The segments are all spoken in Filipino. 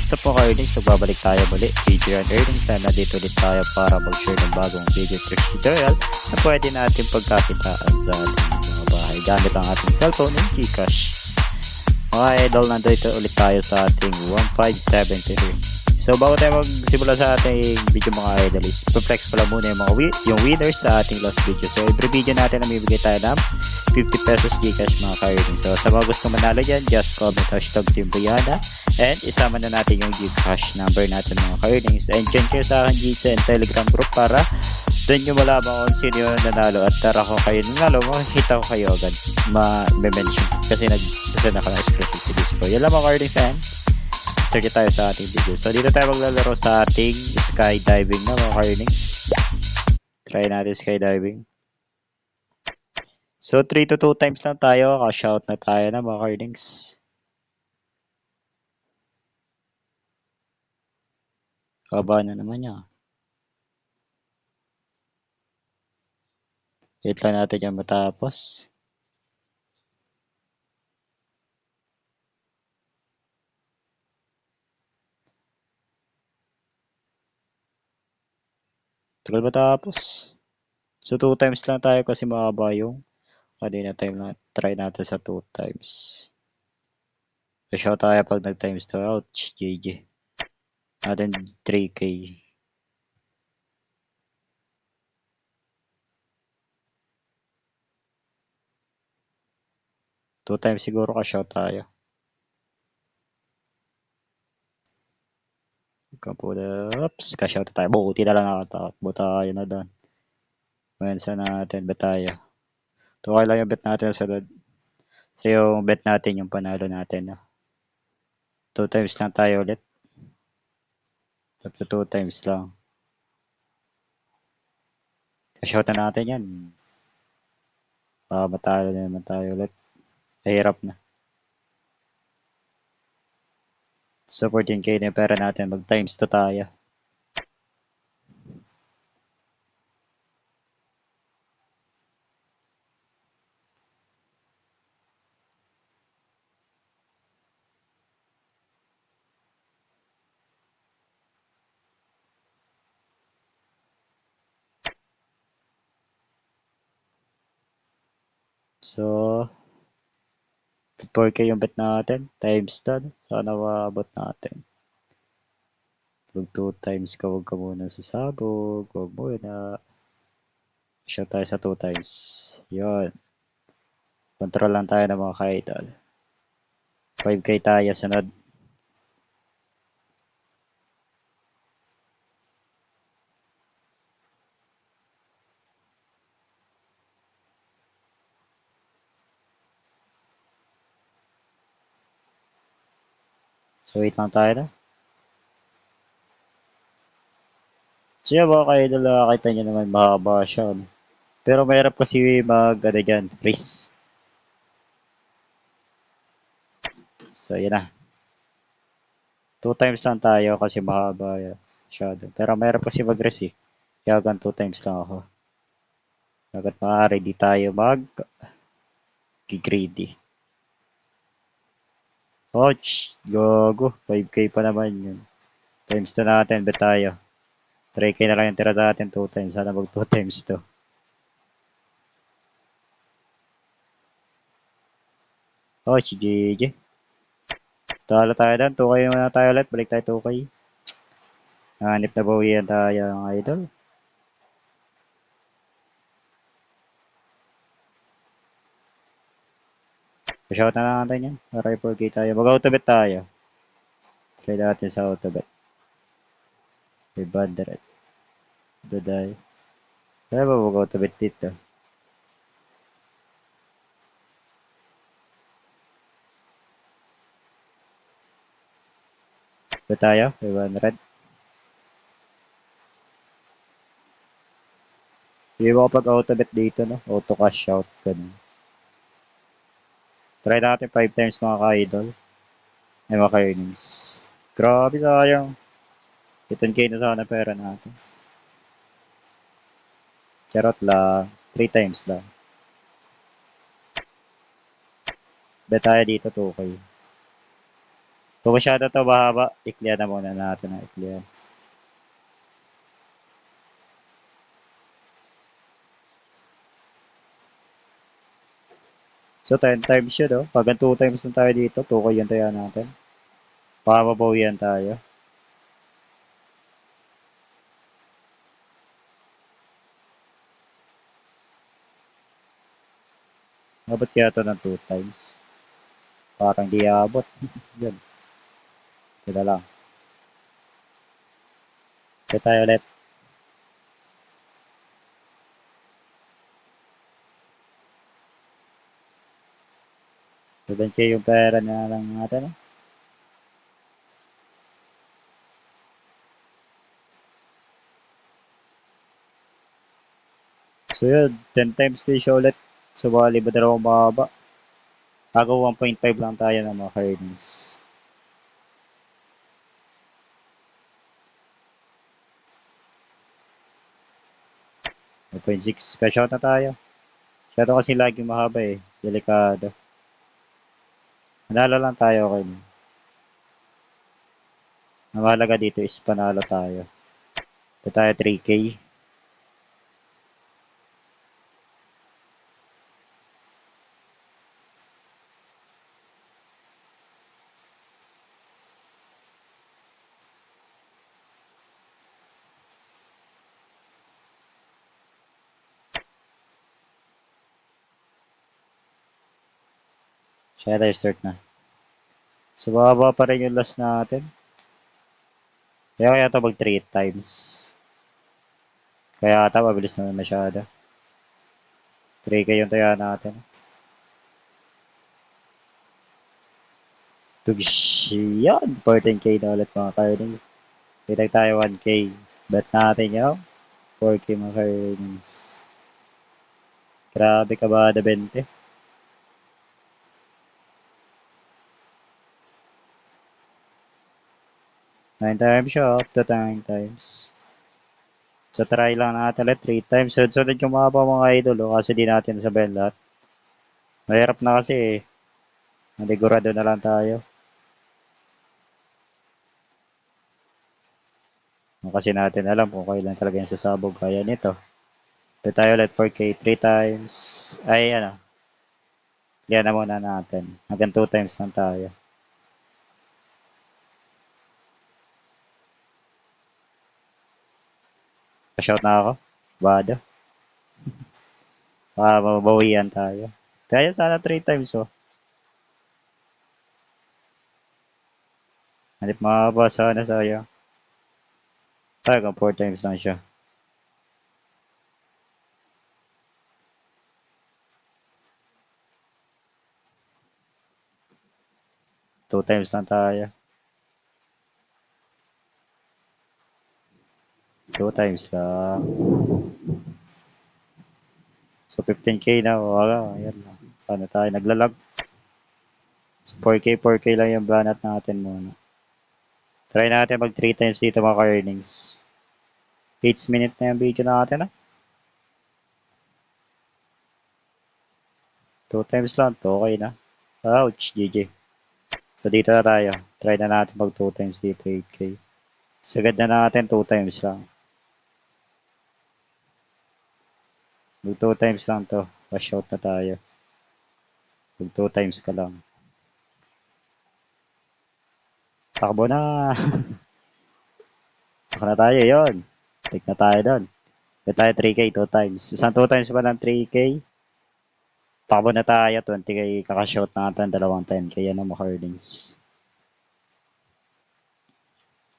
What's up mga earnings? Nagbabalik tayo muli. Video and earnings na nandito ulit tayo para mag-share ng bagong video tricks tutorial na pwede natin pagkakitaan sa ating mga bahay gamit ang ating cellphone and Gcash. Mga idol, nandito ulit tayo sa ating 1573. So bago tayo magsimula sa ating video mga idol is flex pala muna yung winners sa ating last video. So every video natin namibigay tayo ng 50 pesos Gcash mga ka-earnings. So sa mga gusto manalo dyan, just comment hashtag Team Brianna and isama na natin yung Gcash number natin mga ka-earnings. And dyan kayo sa akin GC and Telegram group para doon nyo malaman kung sino yung nanalo at tara ko kayo nanalo, makikita ko kayo agad ma-mention kasi nag-send ako ng screenshot sa Discord. Yan lang mga ka-earnings and start tayo sa ating video. So dito tayo maglalaro sa ating skydiving na mga ka-earnings. Try natin skydiving. So 3 to 2 times lang tayo, ka-shout na tayo na mga ka-earnings. Haba na naman niya. Wait lang natin yan matapos. Tagal matapos. So 2 times lang tayo kasi mahaba yung kanina time na try natin sa 2 times. So tayo pag nag-times to. Ouch, GG. Natin 3K. Two times siguro ka-shout tayo. Oops, ka-shout tayo. Buti na lang nakatakbo tayo na doon. Ngayon sa natin, bet tayo. Okay lang yung bet natin sa doon. So yung bet natin, yung panalo natin. 2 times lang tayo ulit. Up to 2 times lang. Ka-shout na natin yan. Matalo na naman tayo ulit. Hirap na. So 14K na yung pera natin. Mag times 2 tayo. So 4K yung bet natin. Times 10. Sana maabot natin. Pag 2 times ka, huwag ka muna sasabog. Huwag mo na. Shout tayo sa 2 times. Yun. Control lang tayo ng mga ka-idol. 5K tayo sunod. So wait lang tayo na. So yan mga ka-idol, nakakita nyo naman mahaba siya. No? Pero mahirap kasi mag-ano dyan, freeze. So yan na. 2 times lang tayo kasi mahaba siya. Pero mahirap kasi mag-freeze eh. Kaya hanggang 2 times lang ako. Hanggat maaari di tayo mag-greedy. Ouch! Gogo. 5K pa naman yun. Times 2 natin. Bet tayo. 3K na lang yung tira sa atin 2 times. Sana mag 2 times to. Ouch! GG. Talo tayo doon. 2K muna tayo ulit. Balik tayo 2K. Hanip na bawian tayo ng idol. Shout na natin yan. Para i-4K tayo. Mag-autobet tayo. Try natin sa autobet. 500. Daday. Kaya ba mag-autobet dito? Bet tayo. 500. Hindi mo kapag autobet dito, no? Auto cash out. Ganun. Try natin 5 times mga ka-idol. Ay mga ka-earnings. Grabe sayang. 10K na sana pera natin. Charot lang. 3 times lang. Bet tayo dito 2K. Kung masyado to mahaba, iklian na muna natin ang iklian. So 10 times yun, oh. Pag 2 times na tayo dito, 2K yung taya natin. Baka mabawian tayo. Abot kaya ito ng 2 times. Parang di abot. Yan. Ito lang. Ito tayo ulit. So 7K yung pera na lang natin. So yun, 10 times din siya ulit. So baka liba dalawang mababa. Bago 1.5 lang tayo ng mga earnings. .6 cash out na tayo. Shadow kasi lagi mahaba eh. Delikado. Manalo lang tayo okay. Ang mahalaga dito is panalo tayo. Ito tayo 3K. Siya tayo start na. So bababa pa rin yung last natin. Kaya ito mag 3 times. Kaya ata mabilis naman masyado. 3K yung taya natin. Tugs yan. 14K na ulit mga earnings. Kitag tayo 1K. Bet natin yun. 4K mga earnings. Grabe ka ba na 20? 9 times siya, up to 9 times. So try lang natin ulit 3 times. Sunod yung mga idol kasi di natin sabihin lahat. Mahirap na kasi eh. Nadigurado na lang tayo. Kasi natin alam kung kailan talaga yung sasabog. Kaya nito. Ito tayo ulit 4K 3 times. Ay ano. Kaya na muna natin. Hanggang 2 times lang tayo. Shout na ako. Bado. Mabawian tayo. Kaya sana 3 times oh. Hanip makakaba sana sayang. Hanggang 4 times lang siya. Two times lang tayo. 2 times lang. So 15K na. Wala. Ayan lang. Paano tayo naglalag? So 4K lang yung banat natin muna. Try natin mag 3 times dito mga earnings. 8 minute na yung video natin 2 times lang. Okay na. Ouch. GG. So dito na tayo. Try na natin mag 2 times dito 8K. Sagad na natin 2 times lang. Mag 2 times lang to. Wash out na tayo. Mag 2 times ka lang. Takbo na. Takbo na tayo yon. Take na tayo doon. Take tayo 3K 2 times. Isang 2 times pa ng 3K. Takbo na tayo. 20K kakashot natin. Dalawang 10K yan ang mga earnings.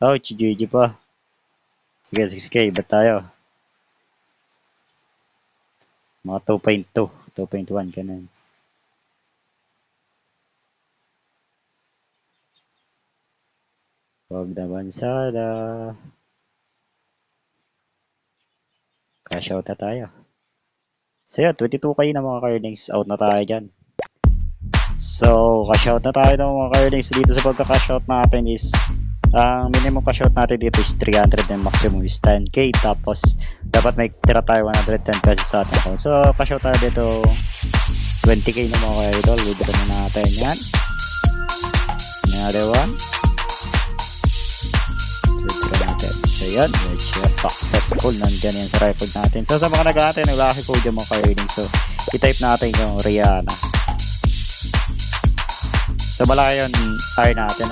Ouch, GG pa. Sige, 6K. Ba't tayo? Mga 2.2. 2.1 ganun. Huwag naman sana. Cash out na tayo. So yun, 22K na mga earnings. Out na tayo dyan. So, cash out na tayo ng mga earnings dito sa pagka-cash out natin is ang minimum cash out natin dito is 300 and maximum is 10K. Tapos, dapat may tira tayo 110 pesos sa ating account. So, cash out tayo dito 20K na mga idol. Withdraw na natin yan. Another one. yan, medyo successful. Nandyan yan sa record natin. So, sa mga nag-aantay ng lucky code yung mga ka-earnings. So, i-type natin yung Rihanna. So, malaki yun, R natin.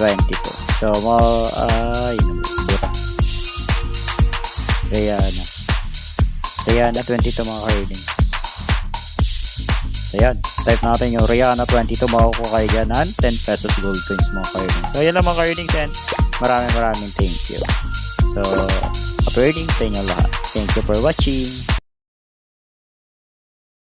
22. So, Rihanna 22 mga ka-earnings. So, yan. Type natin yung Rihanna 22. Makukuha kayo dyan ng 10 pesos gold coins mga ka-earnings. So, yan lang mga ka-earnings and maraming thank you. So, happy earnings sa inyo lahat. Thank you for watching.